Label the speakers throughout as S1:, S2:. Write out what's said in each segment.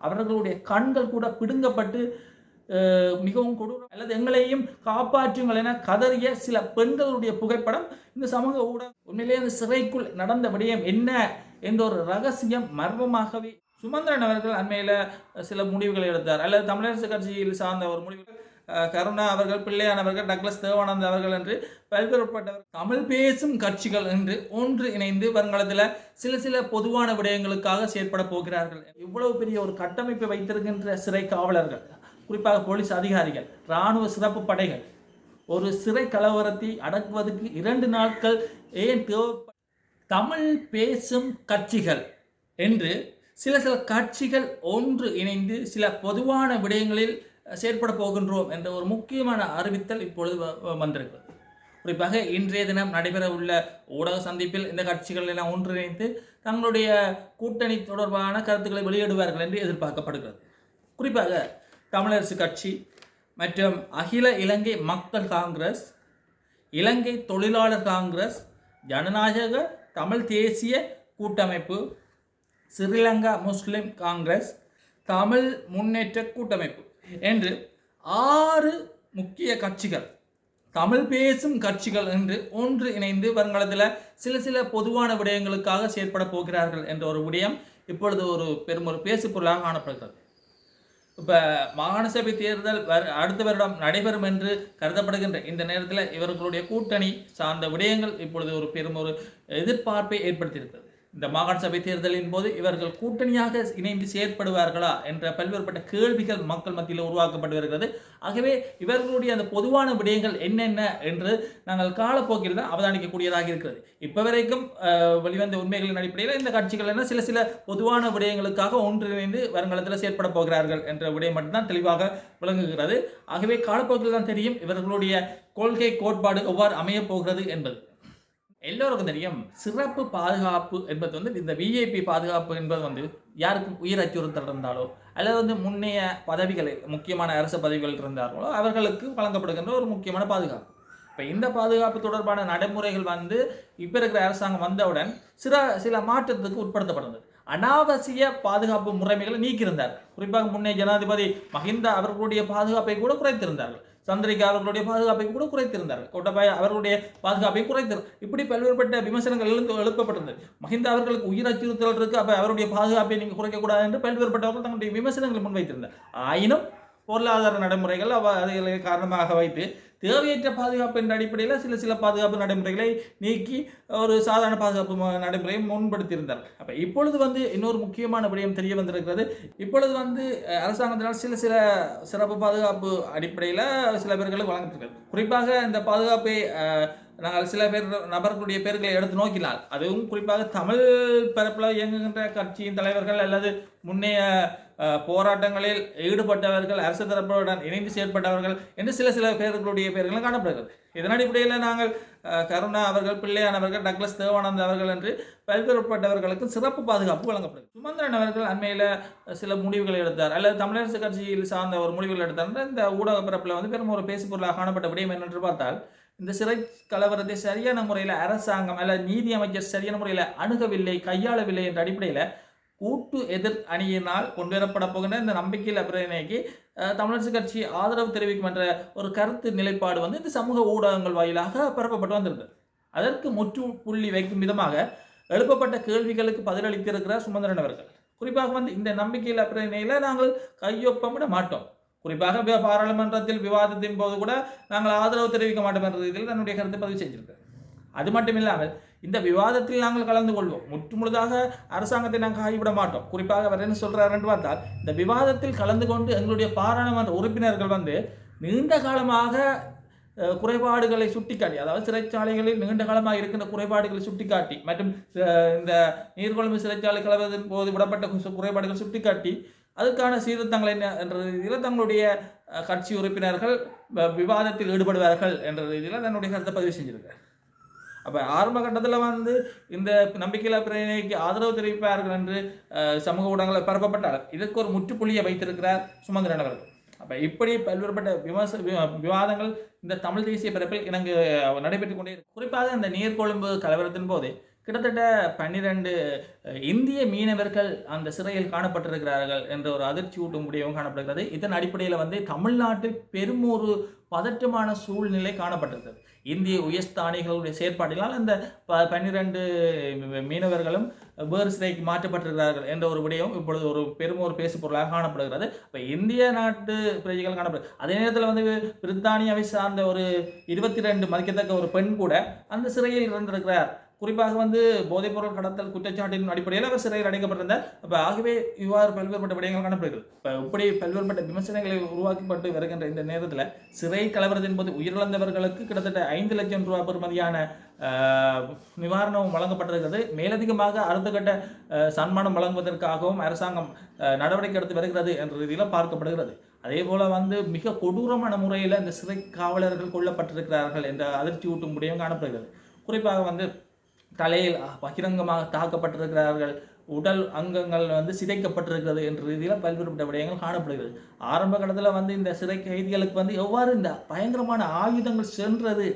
S1: அவர்களுடைய கண்கள் கூட பிடுங்கப்பட்டு மிகவும் கொடூரம் அல்லது எங்களையும் காப்பாற்றுங்கள் என கதறிய சில பெண்களுடைய புகைப்படம் இந்த சமூக ஊடகம். உண்மையிலேயே அந்த சிறைக்குள் நடந்த விடயம் என்ன என்ற ஒரு ரகசியம் மர்மமாகவே. சுமந்திரன் அவர்கள் அண்மையில் சில முடிவுகளை எடுத்தார், அல்லது தமிழரசு கட்சியில் சார்ந்த ஒரு முடிவுகள். கருணா அவர்கள், பிள்ளையான் அவர்கள், டக்ளஸ் தேவானந்த் அவர்கள் என்று பல்வேறுபட்டவர் தமிழ் பேசும் கட்சிகள் என்று ஒன்று இணைந்து வருங்காலத்தில் சில பொதுவான விடயங்களுக்காக செயற்பட போகிறார்கள். இவ்வளவு பெரிய ஒரு கட்டமைப்பை வைத்திருக்கின்ற சிறை காவலர்கள், குறிப்பாக போலீஸ் அதிகாரிகள், இராணுவ சிறப்பு படைகள் ஒரு சிறை கலவரத்தை அடக்குவதற்கு 2 நாட்கள் ஏன் தமிழ் பேசும் கட்சிகள் என்று சில கட்சிகள் ஒன்று இணைந்து சில பொதுவான விடயங்களில் செயற்பட போகின்றோம் என்ற ஒரு முக்கியமான அறிவித்தல் இப்பொழுது வந்திருக்கிறது. குறிப்பாக இன்றைய தினம் நடைபெற உள்ள ஊடக சந்திப்பில் இந்த கட்சிகள் எல்லாம் ஒன்றிணைந்து தங்களுடைய கூட்டணி தொடர்பான கருத்துக்களை வெளியிடுவார்கள் என்று எதிர்பார்க்கப்படுகிறது. குறிப்பாக தமிழரசு கட்சி மற்றும் அகில இலங்கை மக்கள் காங்கிரஸ், இலங்கை தொழிலாளர் காங்கிரஸ், ஜனநாயக தமிழ் தேசிய கூட்டமைப்பு, ஸ்ரீலங்கா முஸ்லிம் காங்கிரஸ், தமிழ் முன்னேற்ற கூட்டமைப்பு என்று 6 முக்கிய கட்சிகள், தமிழ் பேசும் கட்சிகள் என்று ஒன்று இணைந்து வருங்காலத்தில் சில பொதுவான விடயங்களுக்காக செயற்பட போகிறார்கள் என்ற ஒரு விடயம் இப்பொழுது ஒரு பேசு பொருளாக காணப்படுகிறது. இப்போ மாகாண சபை தேர்தல் அடுத்த வருடம் நடைபெறும் என்று கருதப்படுகின்ற இந்த நேரத்தில் இவர்களுடைய கூட்டணி சார்ந்த விடயங்கள் இப்பொழுது ஒரு எதிர்பார்ப்பை ஏற்படுத்தியிருக்கிறது. இந்த மாகாண சபை தேர்தலின் போது இவர்கள் கூட்டணியாக இணைந்து செயற்படுவார்களா என்ற பல்வேறுபட்ட கேள்விகள் மக்கள் மத்தியில் உருவாக்கப்பட்டு வருகிறது. ஆகவே இவர்களுடைய அந்த பொதுவான விடயங்கள் என்னென்ன என்று நாங்கள் காலப்போக்கில் தான் அவதானிக்கக்கூடியதாக இருக்கிறது. இப்போ வரைக்கும் வெளிவந்த உண்மைகளின் அடிப்படையில் இந்த கட்சிகள் என்ன சில பொதுவான விடயங்களுக்காக ஒன்றிணைந்து வருங்காலத்தில் செயற்பட போகிறார்கள் என்ற விடயம் மட்டும்தான் தெளிவாக விளங்குகிறது. ஆகவே காலப்போக்கில் தான் தெரியும் இவர்களுடைய கொள்கை கோட்பாடு எவ்வாறு அமையப் போகிறது என்பது. எல்லோருக்கும் தெரியும், சிறப்பு பாதுகாப்பு என்பது இந்த விஐபி பாதுகாப்பு என்பது யாருக்கும் உயிர் அச்சுறுத்தல் இருந்தாலோ அல்லது முன்னைய பதவிகளில் முக்கியமான அரசு பதவிகள் இருந்தார்களோ அவர்களுக்கு வழங்கப்படுகின்ற ஒரு முக்கியமான பாதுகாப்பு. இப்போ இந்த பாதுகாப்பு தொடர்பான நடைமுறைகள் இப்போ இருக்கிற அரசாங்கம் வந்தவுடன் சில மாற்றத்துக்கு உட்படுத்தப்படுது. அனாவசிய பாதுகாப்பு முறைமைகளை நீக்கியிருந்தார். குறிப்பாக முன்னே ஜனாதிபதி மஹிந்த அவர்களுடைய பாதுகாப்பை கூட குறைத்திருந்தார்கள். சந்திரிகா அவர்களுடைய பாதுகாப்பை கூட குறைத்திருந்தார்கள். கோட்டாபய அவர்களுடைய பாதுகாப்பை குறைத்திருந்தார். இப்படி பல்வேறுபட்ட விமர்சனங்கள் எழுப்பப்பட்டிருந்தது. மஹிந்த அவர்களுக்கு உயிர் அச்சுறுத்தல் இருக்கு, அப்போ அவருடைய பாதுகாப்பை நீங்கள் குறைக்கக்கூடாது என்று பல்வேறுபட்டவர்கள் தங்களுடைய விமர்சனங்களை முன்வைத்திருந்தார். ஆயினும் பொருளாதார நடைமுறைகள் அதை காரணமாக வைத்து தேவையற்ற பாதுகாப்பு என்ற அடிப்படையில் சில பாதுகாப்பு நடைமுறைகளை நீக்கி ஒரு சாதாரண பாதுகாப்பு நடைமுறையை முன்படுத்தியிருந்தார். அப்போ இப்பொழுது இன்னொரு முக்கியமான விடயம் தெரிய வந்திருக்கிறது. இப்பொழுது அரசாங்கத்தினால் சில சிறப்பு பாதுகாப்பு அடிப்படையில் சில பேர்களுக்கு வழங்கப்பட்டிருக்கிறது. குறிப்பாக இந்த பாதுகாப்பை நாங்கள் சில நபர்களுடைய பேர்களை எடுத்து நோக்கினால், அதுவும் குறிப்பாக தமிழ் பரப்பில் இயங்குகின்ற கட்சியின் தலைவர்கள் அல்லது முன்னைய போராட்டங்களில் ஈடுபட்டவர்கள், அரசு தரப்புடன் இணைந்து செயற்பட்டவர்கள் என்று சில பேர்களுடைய பேர்களும் காணப்படுகிறது. இதன் அடிப்படையில் நாங்கள் கருணா அவர்கள், பிள்ளையான் அவர்கள், டக்ளஸ் தேவானந்த் அவர்கள் என்று பல்வேறுபட்டவர்களுக்கு சிறப்பு பாதுகாப்பு வழங்கப்படுகிறது. சுமந்திரன் அவர்கள் அண்மையில் சில முடிவுகளை எடுத்தார், அல்லது தமிழரசு கட்சியில் சார்ந்த ஒரு முடிவுகள் எடுத்தார். இந்த ஊடக பரப்பில் பெரும் ஒரு பேசு பொருளாக காணப்பட்ட விடயம் என்னென்று பார்த்தால், இந்த சிறை கலவரத்தை சரியான முறையில் அரசாங்கம் அல்லது நீதி அமைச்சர் சரியான முறையில் அணுகவில்லை, கையாளவில்லை என்ற அடிப்படையில் கூட்டு எதிர் அணியினால் கொண்டுவரப்பட போகின்ற இந்த நம்பிக்கையில் பிரச்சனைக்கு தமிழரசு கட்சி ஆதரவு தெரிவிக்கும் என்ற ஒரு கருத்து நிலைப்பாடு இந்த சமூக ஊடகங்கள் வாயிலாக பரப்பப்பட்டு வந்திருந்தது. அதற்கு முற்றுப்புள்ளி வைக்கும் விதமாக எழுப்பப்பட்ட கேள்விகளுக்கு பதிலளித்திருக்கிறார் சுமந்திரன் அவர்கள். குறிப்பாக இந்த நம்பிக்கையில் பிரச்சனையில் நாங்கள் கையொப்பமிட மாட்டோம், குறிப்பாக பாராளுமன்றத்தில் விவாதத்தின் போது கூட நாங்கள் ஆதரவு தெரிவிக்க மாட்டோம் என்ற ரீதியில் தன்னுடைய கருத்தை பதிவு செஞ்சிருக்கிறார். அது மட்டும் இல்லாமல் இந்த விவாதத்தில் நாங்கள் கலந்து கொள்வோம், முற்றுமுழுதாக அரசாங்கத்தை நாங்கள் கைவிட மாட்டோம். குறிப்பாக அவர் என்ன சொல்றாரு என்று பார்த்தால், இந்த விவாதத்தில் கலந்து கொண்டு எங்களுடைய பாராளுமன்ற உறுப்பினர்கள் நீண்ட காலமாக குறைபாடுகளை சுட்டிக்காட்டி, அதாவது சிறைச்சாலைகளில் நீண்ட காலமாக இருக்கின்ற குறைபாடுகளை சுட்டிக்காட்டி மற்றும் இந்த நீர்கொழும்பு சிறைச்சாலை கலவரத்தின் போது விடப்பட்ட குறைபாடுகளை சுட்டிக்காட்டி அதுக்கான சீர்திருத்தங்கள் என்ன என்ற ரீதியில் தங்களுடைய கட்சி உறுப்பினர்கள் விவாதத்தில் ஈடுபடுவார்கள் என்ற ரீதியில் தன்னுடைய கருத்தை பதிவு செஞ்சிருக்கார். அப்போ ஆரம்ப கட்டத்தில் இந்த நம்பிக்கையில்லா பிரச்சனைக்கு ஆதரவு தெரிவிப்பார்கள் என்று சமூக ஊடகங்களை பரப்பப்பட்டார். இதற்கு ஒரு முற்றுப்புள்ளியை வைத்திருக்கிறார் சுமந்திரன் அவர்கள். அப்போ இப்படி பல்வேறுபட்ட விவாதங்கள் இந்த தமிழ் தேசிய பரப்பில் இணங்கு நடைபெற்றுக் கொண்டே இருக்கு. குறிப்பாக இந்த நீர்கொழும்பு கலவரத்தின் போது கிட்டத்தட்ட 12 இந்திய மீனவர்கள் அந்த சிறையில் காணப்பட்டிருக்கிறார்கள் என்ற ஒரு அதிர்ச்சியூட்டும் முடிவும் காணப்படுகிறது. இதன் அடிப்படையில் வந்து தமிழ்நாட்டில் பெரும் ஒரு பதற்றமான சூழ்நிலை காணப்பட்டிருக்கிறது. இந்திய உயர்ஸ்தானிகளுடைய செயற்பாட்டினால் அந்த 12 மீனவர்களும் வேறு சிறைக்கு மாற்றப்பட்டிருக்கிறார்கள் என்ற ஒரு விடயம் இப்பொழுது ஒரு பெரும் ஒரு பேசு பொருளாக காணப்படுகிறது. இப்போ இந்திய நாட்டு பிரஜைகள் காணப்படுது. அதே நேரத்தில் வந்து பிரித்தானியாவை சார்ந்த ஒரு 22 மதிக்கத்தக்க ஒரு பெண் கூட அந்த சிறையில் இருந்திருக்கிறார். குறிப்பாக வந்து போதைப்பொருள் கடத்தல் குற்றச்சாட்டின் அடிப்படையில் அவர் சிறையில் அடைக்கப்பட்டிருந்தார். அப்போ ஆகவே இவ்வாறு பல்வேறுபட்ட விடயங்கள் காணப்படுகிறது. இப்போ இப்படி பல்வேறுபட்ட விமர்சனங்களை உருவாக்கப்பட்டு வருகின்ற இந்த நேரத்தில் சிறை கலவரத்தின் போது உயிரிழந்தவர்களுக்கு கிட்டத்தட்ட 5 லட்சம் ரூபாய் பெறுமதியான நிவாரணம் வழங்கப்பட்டிருக்கிறது. மேலதிகமாக அடுத்த கட்ட சன்மானம் வழங்குவதற்காகவும் அரசாங்கம் நடவடிக்கை எடுத்து வருகிறது என்ற ரீதியில் பார்க்கப்படுகிறது. அதே போல வந்து மிக கொடூரமான முறையில் இந்த சிறை காவலர்கள் கொல்லப்பட்டிருக்கிறார்கள் என்ற அதிர்ச்சி ஊட்டும் முடியும் காணப்படுகிறது. குறிப்பாக வந்து தலையில் பகிரங்கமாக தாக்கப்பட்டிருக்கிறார்கள், உடல் அங்கங்கள் வந்து சிதைக்கப்பட்டிருக்கிறது என்ற ரீதியில் பல்வேறுபட்ட விடயங்கள் காணப்படுகிறது. ஆரம்ப காலத்தில் வந்து இந்த சிறை கைதிகளுக்கு வந்து எவ்வாறு இந்த பயங்கரமான ஆயுதங்கள் சென்றது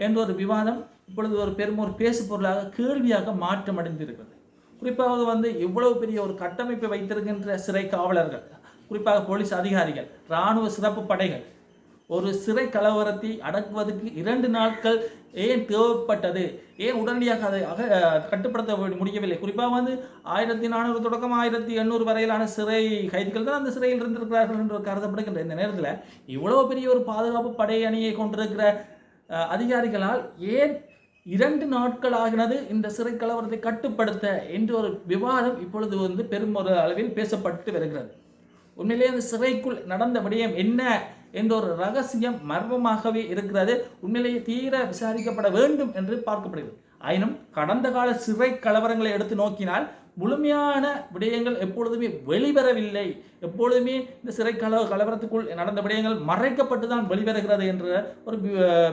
S1: என்ற ஒரு விவாதம் இப்பொழுது ஒரு பெரும் ஒரு பேசு பொருளாக கேள்வியாக மாற்றம் அடைந்திருக்கிறது. குறிப்பாக வந்து இவ்வளவு பெரிய ஒரு கட்டமைப்பை வைத்திருக்கின்ற சிறை காவலர்கள், குறிப்பாக போலீஸ் அதிகாரிகள், இராணுவ சிறப்பு படைகள் ஒரு சிறை கலவரத்தை அடக்குவதற்கு 2 நாட்கள் ஏன் தேவைப்பட்டது? ஏன் உடனடியாக அதை கட்டுப்படுத்த முடியவில்லை? குறிப்பாக வந்து 1400 தொடக்கம் 1800 வரையிலான சிறை கைதிகள் தான் அந்த சிறையில் இருந்திருக்கிறார்கள் என்று கருதப்படுகின்ற இந்த நேரத்தில் இவ்வளவு பெரிய ஒரு பாதுகாப்பு படை அணியை கொண்டிருக்கிற அதிகாரிகளால் ஏன் 2 நாட்கள் ஆகினது இந்த சிறை கலவரத்தை கட்டுப்படுத்த என்ற ஒரு விவாதம் இப்பொழுது வந்து பெரும் ஒரு அளவில் பேசப்பட்டு வருகிறது. உண்மையிலேயே அந்த சிறைக்குள் நடந்த விடயம் என்ன என்ற ஒரு ரகசியம் மர்மமாகவே இருக்கிறது. உண்மையிலேயே தீர விசாரிக்கப்பட வேண்டும் என்று பார்க்கப்படுகிறது. ஆயினும் கடந்த கால சிறை கலவரங்களை எடுத்து நோக்கினால் முழுமையான விடயங்கள் எப்பொழுதுமே வெளிவரவில்லை. எப்பொழுதுமே இந்த சிறை கலவரத்துக்குள் நடந்த விடயங்கள் மறைக்கப்பட்டு தான் வெளிவருகிறது என்ற ஒரு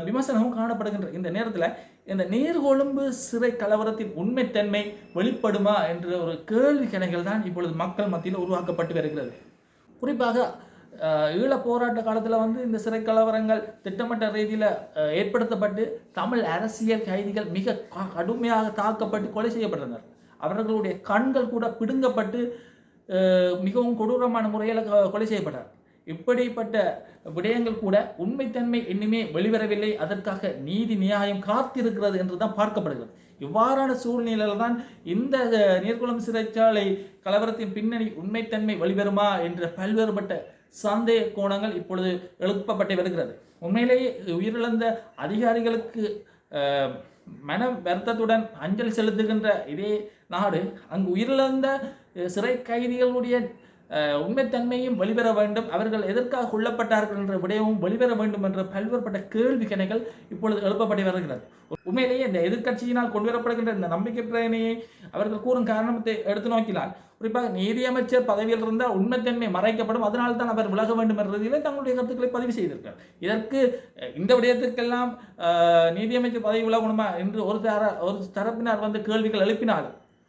S1: விமர்சனமும் காணப்படுகின்ற இந்த நேரத்தில் இந்த நீர்கொழும்பு சிறை கலவரத்தின் உண்மைத்தன்மை வெளிப்படுமா என்ற ஒரு கேள்வி கணைகள் தான் இப்பொழுது மக்கள் மத்தியில் உருவாக்கப்பட்டு வருகிறது. குறிப்பாக ஈழ போராட்ட காலத்தில் வந்து இந்த சிறை கலவரங்கள் திட்டமிட்ட ரீதியில் ஏற்படுத்தப்பட்டு தமிழ் அரசியல் கைதிகள் மிக கடுமையாக தாக்கப்பட்டு கொலை செய்யப்பட்டனர். அவர்களுடைய கண்கள் கூட பிடுங்கப்பட்டு மிகவும் கொடூரமான முறையில் கொலை செய்யப்பட்டார். இப்படிப்பட்ட விடயங்கள் கூட உண்மைத்தன்மை இன்னுமே வெளிவரவில்லை. அதற்காக நீதி நியாயம் காத்திருக்கிறது என்று தான் பார்க்கப்படுகிறது. இவ்வாறான சூழ்நிலையில் தான் இந்த நீர்குளம் சிறைச்சாலை கலவரத்தின் பின்னணி உண்மைத்தன்மை வெளிவருமா என்ற பல்வேறுபட்ட சந்தேக கோணங்கள் இப்பொழுது எழுப்பப்பட்டு வருகிறது. உண்மையிலேயே உயிரிழந்த அதிகாரிகளுக்கு மன வருத்தத்துடன் அஞ்சலி செலுத்துகின்ற இதே நாடு அங்கு உயிரிழந்த சிறை கைதிகளுடைய உண்மைத்தன்மையும் வெளிவர வேண்டும், அவர்கள் எதற்காக கொல்லப்பட்டார்கள் என்ற விடயமும் வெளிவர வேண்டும் என்ற பல்வேறுபட்ட கேள்வி கணைகள் இப்பொழுது எழுப்பப்பட்டு வருகிறது. உண்மையிலேயே இந்த எதிர்க்கட்சியினால் கொண்டு வரப்படுகின்ற இந்த நம்பிக்கை பிரேணையை அவர்கள் கூறும் காரணத்தை எடுத்து நோக்கினால், குறிப்பாக நீதியமைச்சர் பதவியில் இருந்தால் உண்மைத்தன்மை மறைக்கப்படும், அதனால் தான் அவர் விலக வேண்டும் என்ற ரீதியிலே தங்களுடைய கருத்துக்களை பதிவு செய்திருக்கிறார். இதற்கு இந்த விடயத்திற்கெல்லாம் நீதியமைச்சர் பதவி விலகணுமா என்று ஒரு தரப்பினர் வந்து கேள்விகள் எழுப்பினார்.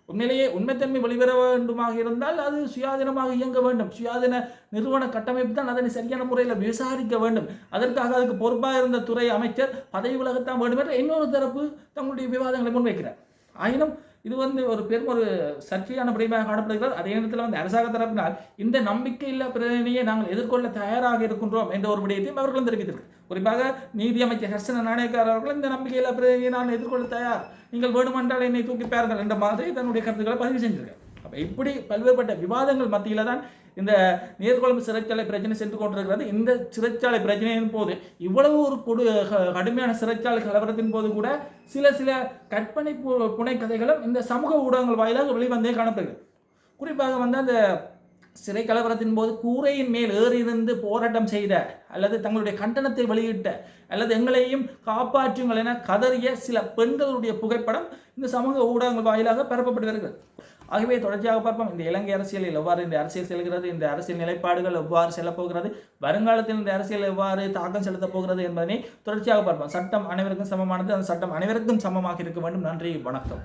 S1: உண்மையிலேயே உண்மைத்தன்மை வெளிவர வேண்டுமாக இருந்தால் அது சுயாதீனமாக இயங்க வேண்டும். சுயாதீன நிறுவன கட்டமைப்பு தான் அதனை சரியான முறையில் விசாரிக்க வேண்டும். அதற்காக அதுக்கு பொறுப்பாக இருந்த துறை அமைச்சர் பதவி விலகத்தான் வேண்டும் என்ற இன்னொரு தரப்பு தங்களுடைய விவாதங்களை முன்வைக்கிறார். ஆயினும் இது வந்து ஒரு பெரும் ஒரு சர்ச்சையான விடயமாக காணப்படுகிறது. அதே நேரத்தில் வந்து அரசாங்க தரப்பினால் இந்த நம்பிக்கையில்லா பிரச்சனையை நாங்கள் எதிர்கொள்ள தயாராக இருக்கின்றோம் என்ற ஒரு விடயத்தையும் அவர்களும் தெரிவித்திருக்கு. குறிப்பாக நீதியமைச்சர் ஹர்ஷன நாணயக்கார் அவர்கள் இந்த நம்பிக்கையில்லா பிரச்சனையை நான் எதிர்கொள்ள தயார், நீங்கள் வேண்டுமென்றால் என்னை தூக்கிப்பார்கள் என்ற மாதிரி தன்னுடைய கருத்துக்களை பதிவு செஞ்சிருக்கார். அப்போ இப்படி பல்வேறுபட்ட விவாதங்கள் மத்தியில் தான் இந்த நீர்கொழும்பு சிறைச்சாலை பிரச்சனை சென்று கொண்டிருக்கிறது. இந்த சிறைச்சாலை பிரச்சனையின் போது இவ்வளவு ஒரு கடுமையான சிறைச்சாலை கலவரத்தின் போது கூட சில கற்பனை புனை கதைகளும் இந்த சமூக ஊடகங்கள் வாயிலாக வெளிவந்தே காணப்படுகிறது. குறிப்பாக வந்து அந்த சிறை கலவரத்தின் போது கூரையின் மேல் ஏறியிருந்து போராட்டம் செய்த அல்லது தங்களுடைய கண்டனத்தை வெளியிட்ட அல்லது எங்களையும் காப்பாற்றுங்கள் என கதறிய சில பெண்களுடைய புகைப்படம் இந்த சமூக ஊடகங்கள் வாயிலாக பரப்பப்பட்டு வருகிறது. ஆகவே தொடர்ச்சியாக பார்ப்போம் இந்த இலங்கை அரசியலில் எவ்வாறு இந்த அரசியல் செல்கிறது, இந்த அரசியல் நிலைப்பாடுகள் எவ்வாறு செல்லப்போகிறது, வருங்காலத்தில் இந்த அரசியல் எவ்வாறு தாக்கம் செலுத்தப் போகிறது என்பதனை தொடர்ச்சியாக பார்ப்போம். சட்டம் அனைவருக்கும் சமமானது, அந்த சட்டம் அனைவருக்கும் சமமாக இருக்க வேண்டும். நன்றி, வணக்கம்.